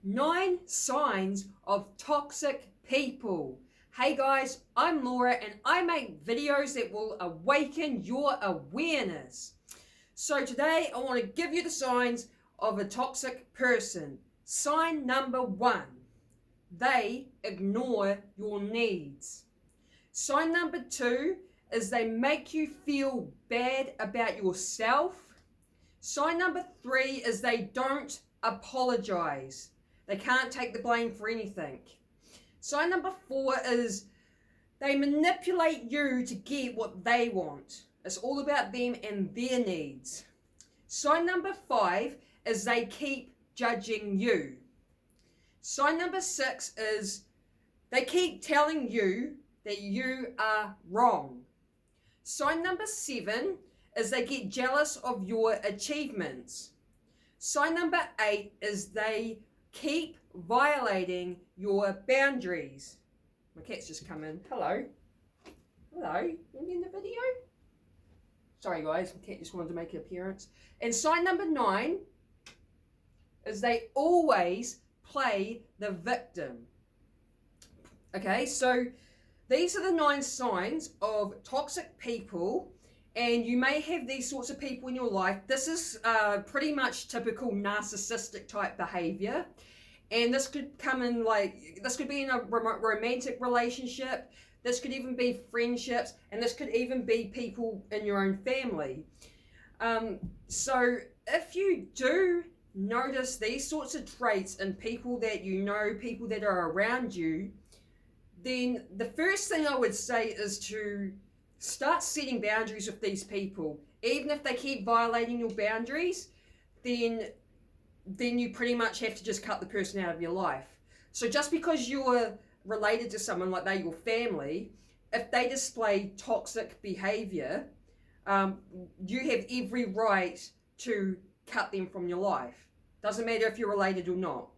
9 signs of toxic people. Hey guys, I'm Laura and I make videos that will awaken your awareness. So today I want to give you the signs of a toxic person. Sign number 1, they ignore your needs. Sign number 2 is they make you feel bad about yourself. Sign number 3 is they don't apologize. They can't take the blame for anything. Sign number 4 is they manipulate you to get what they want. It's all about them and their needs. Sign number 5 is they keep judging you. Sign number 6 is they keep telling you that you are wrong. Sign number 7 is they get jealous of your achievements. Sign number 8 is they keep violating your boundaries. My cat's just come in. Hello. Hello. You in the video? Sorry guys, my cat just wanted to make an appearance. And sign number 9 is they always play the victim. Okay, so these are the 9 signs of toxic people, and you may have these sorts of people in your life. This is pretty much typical narcissistic type behavior, and this could come in this could be in a romantic relationship, this could even be friendships, and this could even be people in your own family. So if you do notice these sorts of traits in people that you know, people that are around you, then the first thing I would say is to start setting boundaries with these people. Even if they keep violating your boundaries, then you pretty much have to just cut the person out of your life. So just because you're related to someone, like they're your family, if they display toxic behavior, you have every right to cut them from your life. Doesn't matter if you're related or not.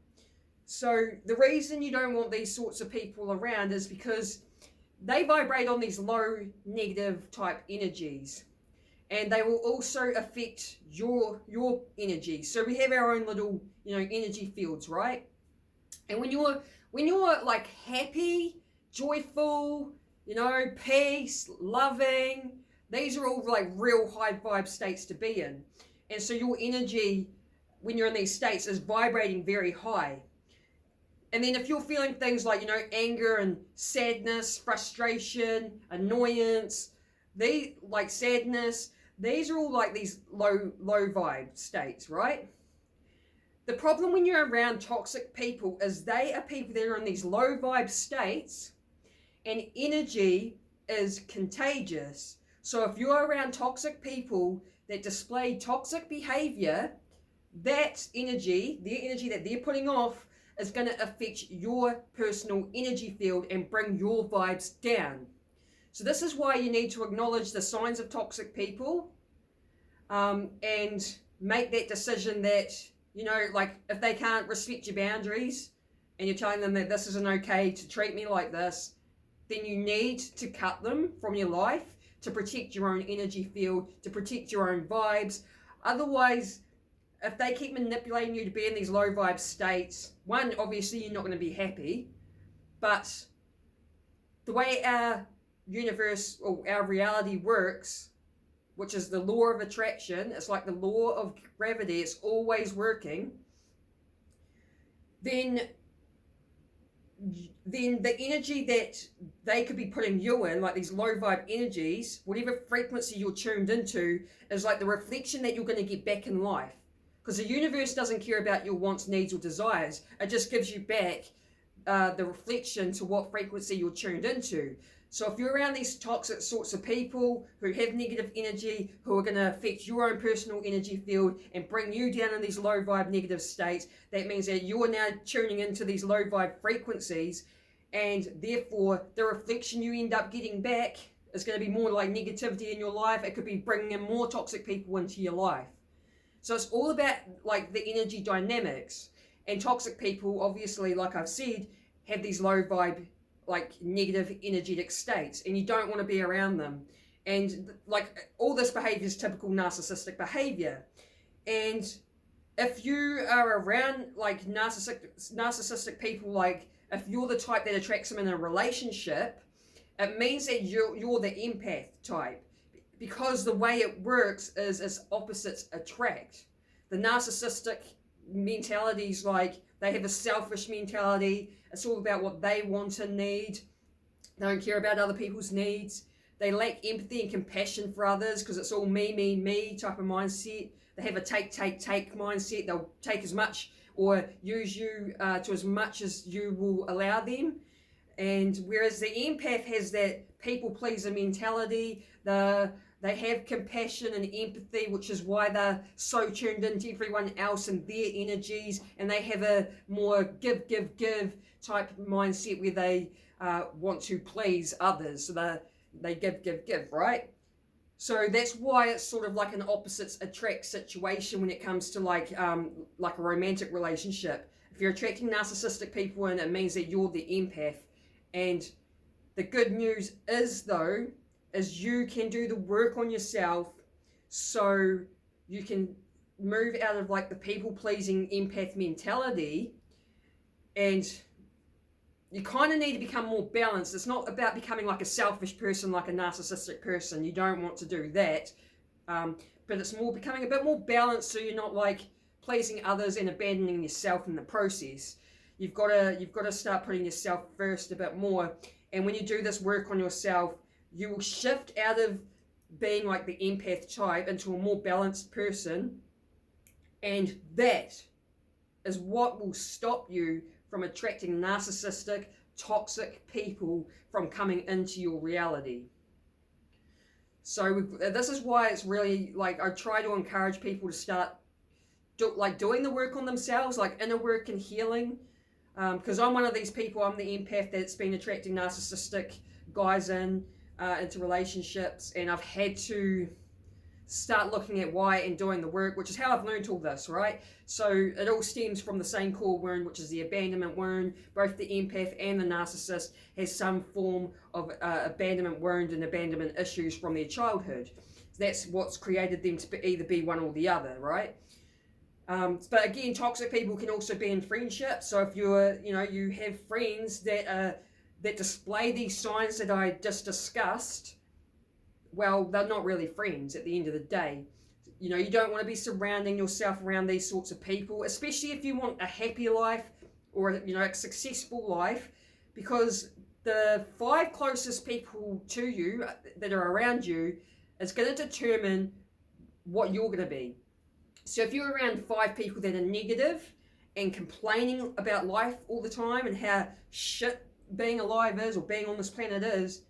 So the reason you don't want these sorts of people around is because they vibrate on these low negative type energies, and they will also affect your energy. So we have our own little, energy fields, right? And when you're like happy, joyful, peace, loving, these are all like real high vibe states to be in. And so your energy when you're in these states is vibrating very high. And then if you're feeling things like, anger and sadness, frustration, annoyance, sadness, these are all like these low vibe states, right? The problem when you're around toxic people is they are people that are in these low vibe states, and energy is contagious. So if you're around toxic people that display toxic behavior, that energy, their energy that they're putting off, is going to affect your personal energy field and bring your vibes down. So this is why you need to acknowledge the signs of toxic people, and make that decision that, if they can't respect your boundaries and you're telling them that this isn't okay to treat me like this, then you need to cut them from your life to protect your own energy field, to protect your own vibes. Otherwise, if they keep manipulating you to be in these low vibe states, one, obviously you're not going to be happy, but the way our universe or our reality works, which is the law of attraction, it's like the law of gravity, it's always working, then the energy that they could be putting you in, like these low vibe energies, whatever frequency you're tuned into, is like the reflection that you're going to get back in life. Because the universe doesn't care about your wants, needs, or desires. It just gives you back the reflection to what frequency you're tuned into. So if you're around these toxic sorts of people who have negative energy, who are going to affect your own personal energy field and bring you down in these low vibe negative states, that means that you're now tuning into these low vibe frequencies, and therefore the reflection you end up getting back is going to be more like negativity in your life. It could be bringing in more toxic people into your life. So it's all about like the energy dynamics, and toxic people, obviously, like I've said, have these low vibe, like negative energetic states, and you don't want to be around them. And like all this behavior is typical narcissistic behavior. And if you are around like narcissistic people, like if you're the type that attracts them in a relationship, it means that you're the empath type, because the way it works is opposites attract. The narcissistic mentalities, like they have a selfish mentality. It's all about what they want and need. They don't care about other people's needs. They lack empathy and compassion for others because it's all me type of mindset. They have a take mindset. They'll take as much or use you to as much as you will allow them. And whereas the empath has that people pleaser mentality, they have compassion and empathy, which is why they're so tuned into everyone else and their energies, and they have a more give type mindset where they want to please others. So they give, right? So that's why it's sort of like an opposites attract situation when it comes to like a romantic relationship. If you're attracting narcissistic people, and it means that you're the empath. And the good news is, though, is you can do the work on yourself so you can move out of like the people-pleasing empath mentality, and you kind of need to become more balanced. It's not about becoming like a selfish person, like a narcissistic person. You don't want to do that. But it's more becoming a bit more balanced, so you're not like pleasing others and abandoning yourself in the process. You've got to start putting yourself first a bit more. And when you do this work on yourself, you will shift out of being like the empath type into a more balanced person. And that is what will stop you from attracting narcissistic, toxic people from coming into your reality. So this is why it's really like I try to encourage people to start doing the work on themselves, like inner work and healing. Because I'm one of these people, I'm the empath that's been attracting narcissistic guys into relationships, and I've had to start looking at why and doing the work, which is how I've learned all this, right? So it all stems from the same core wound, which is the abandonment wound. Both the empath and the narcissist has some form of abandonment wound and abandonment issues from their childhood. That's what's created them to either be one or the other, right? But again, toxic people can also be in friendships. So if you have friends that display these signs that I just discussed, well, they're not really friends at the end of the day. You know, you don't want to be surrounding yourself around these sorts of people, especially if you want a happy life or a successful life, because the 5 closest people to you that are around you is going to determine what you're going to be. So if you're around 5 people that are negative and complaining about life all the time and how shit being alive is or being on this planet is,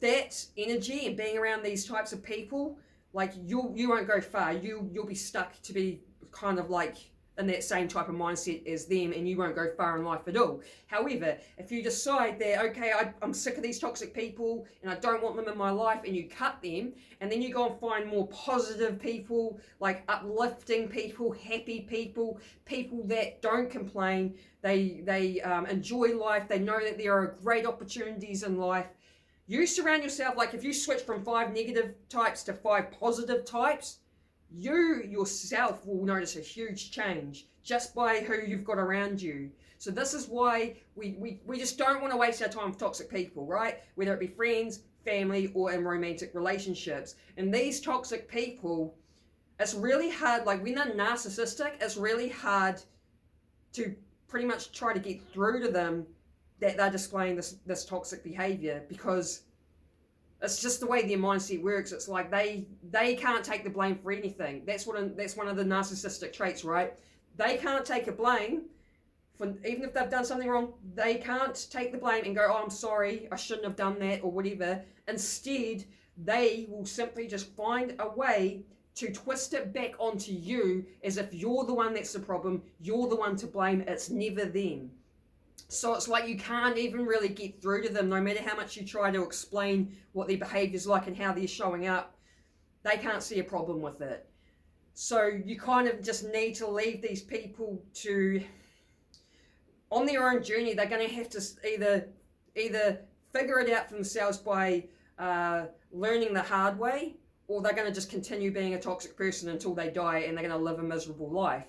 that energy and being around these types of people, like you won't go far. You'll be stuck to be kind of like in that same type of mindset as them, and you won't go far in life at all. However, if you decide that, okay, I'm sick of these toxic people and I don't want them in my life, and you cut them, and then you go and find more positive people, like uplifting people, happy people, people that don't complain, they enjoy life, they know that there are great opportunities in life. You surround yourself, like if you switch from 5 negative types to 5 positive types, you yourself will notice a huge change just by who you've got around you. So this is why we just don't want to waste our time with toxic people, right? Whether it be friends, family, or in romantic relationships. And these toxic people, it's really hard, like when they're narcissistic, it's really hard to pretty much try to get through to them that they're displaying this toxic behavior, because it's just the way their mindset works. It's like they can't take the blame for anything. That's one of the narcissistic traits, right? They can't take a blame for, even if they've done something wrong, they can't take the blame and go, oh, I'm sorry, I shouldn't have done that or whatever. Instead, they will simply just find a way to twist it back onto you as if you're the one that's the problem, you're the one to blame, it's never them. So it's like you can't even really get through to them, no matter how much you try to explain what their behavior's like and how they're showing up. They can't see a problem with it. So you kind of just need to leave these people to, on their own journey. They're going to have to either figure it out for themselves by learning the hard way, or they're going to just continue being a toxic person until they die and they're going to live a miserable life.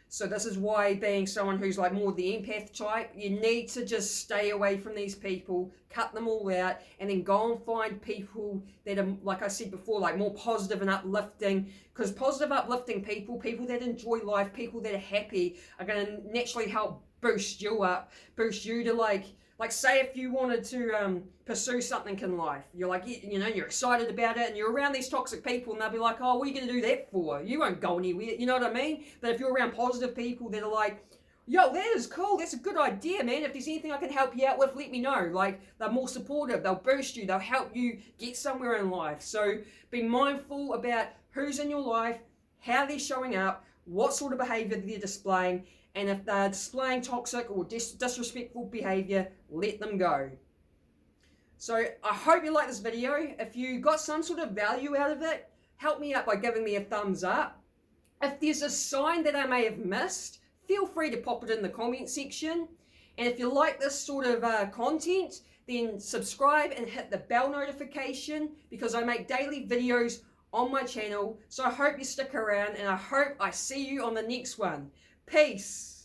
So this is why, being someone who's like more the empath type, you need to just stay away from these people, cut them all out, and then go and find people that are, like I said before, like more positive and uplifting. Because positive, uplifting people, people that enjoy life, people that are happy, are going to naturally help boost you up, boost you to like say if you wanted to pursue something in life, you're like, you know, you're excited about it, and you're around these toxic people, and they'll be like, oh, what are you going to do that for? You won't go anywhere, you know what I mean? But if you're around positive people that are like, yo, that is cool, that's a good idea, man, if there's anything I can help you out with, let me know. Like, they're more supportive, they'll boost you, they'll help you get somewhere in life. So be mindful about who's in your life, how they're showing up, what sort of behavior they're displaying, and if they're displaying toxic or disrespectful behavior, let them go. So I hope you like this video. If you got some sort of value out of it, help me out by giving me a thumbs up. If there's a sign that I may have missed, feel free to pop it in the comment section. And if you like this sort of content, then subscribe and hit the bell notification, because I make daily videos on my channel. So I hope you stick around, and I hope I see you on the next one. Peace.